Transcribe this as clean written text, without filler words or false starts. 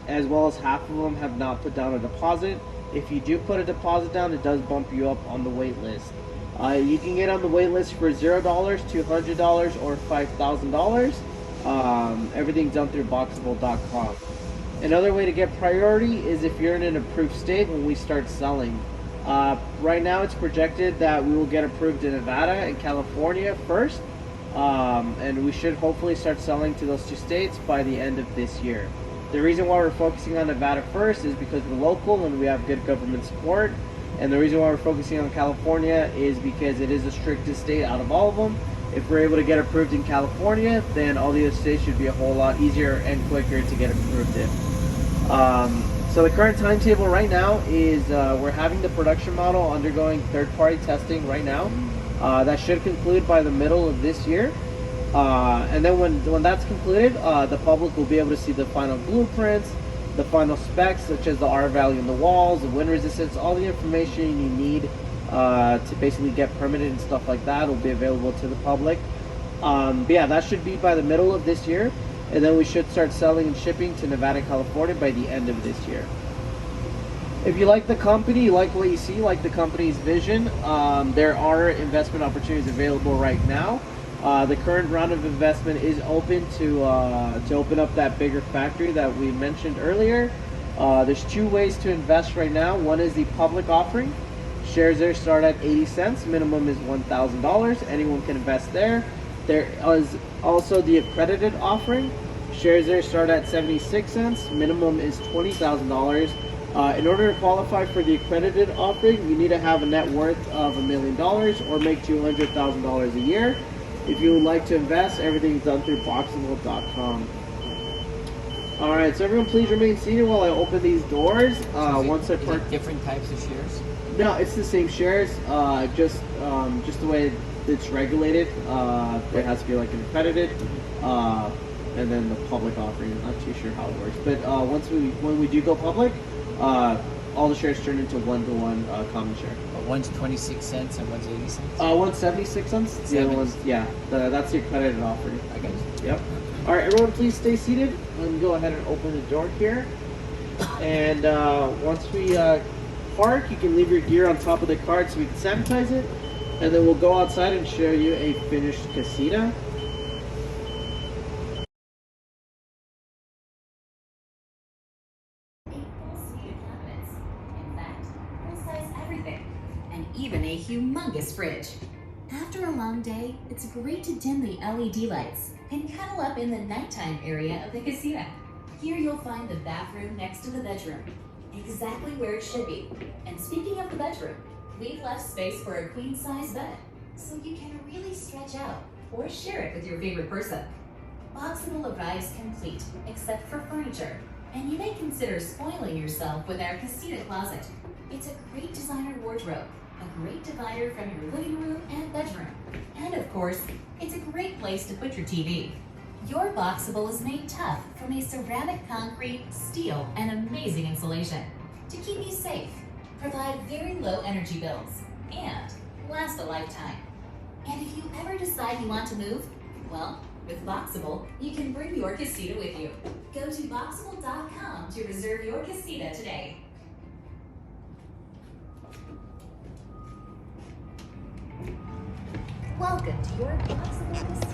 as well as half of them have not put down a deposit. If you do put a deposit down, it does bump you up on the wait list. You can get on the wait list for $0, $200, or $5,000. Everything's done through Boxable.com. Another way to get priority is if you're in an approved state when we start selling. Right now it's projected that we will get approved in Nevada and California first, and we should hopefully start selling to those two states by the end of this year. The reason why we're focusing on Nevada first is because we're local and we have good government support, and the reason why we're focusing on California is because it is the strictest state out of all of them. If we're able to get approved in California, then all the other states should be a whole lot easier and quicker to get approved in. So the current timetable right now is we're having the production model undergoing third-party testing right now. That should conclude by the middle of this year. And then when that's concluded, the public will be able to see the final blueprints, the final specs, such as the R value in the walls, the wind resistance, all the information you need to basically get permitted and stuff like that will be available to the public. But yeah, that should be by the middle of this year, and then we should start selling and shipping to Nevada and California by the end of this year. If you like the company, you like what you see, like the company's vision, there are investment opportunities available right now. The current round of investment is open to open up that bigger factory that we mentioned earlier. There's two ways to invest right now. One is the public offering. Shares there start at 80 cents. Minimum is $1,000. Anyone can invest there. There is also the accredited offering. Shares there start at 76 cents. Minimum is $20,000. In order to qualify for the accredited offering, you need to have a net worth of $1 million or make $200,000 a year. If you would like to invest, everything's done through Boxable.com. Alright, so everyone please remain seated while I open these doors. Once I it different types of shares? No, it's the same shares, just the way it's regulated. It has to be like an accredited, and then the public offering. I'm not too sure how it works, but when we do go public, all the shares turn into one-to-one common share. One's 26 cents and one's 80 cents? One's 76 cents. The other one's, yeah, that's the accredited offering. I got you. Yep. All right, everyone, please stay seated. And go ahead and open the door here. And once we park, you can leave your gear on top of the cart so we can sanitize it. And then we'll go outside and show you a finished casita. And even a humongous fridge. After a long day, it's great to dim the LED lights and cuddle up in the nighttime area of the casita. Here you'll find the bathroom next to the bedroom, exactly where it should be. And speaking of the bedroom, we've left space for a queen-size bed, so you can really stretch out or share it with your favorite person. Boxable arrives complete, except for furniture, and you may consider spoiling yourself with our casita closet. It's a great designer wardrobe, a great divider from your living room and bedroom. And of course, it's a great place to put your TV. Your Boxable is made tough from a ceramic concrete, steel, and amazing insulation to keep you safe, provide very low energy bills, and last a lifetime. And if you ever decide you want to move, well, with Boxable, you can bring your casita with you. Go to Boxable.com to reserve your casita today. Welcome to your Boxable casita.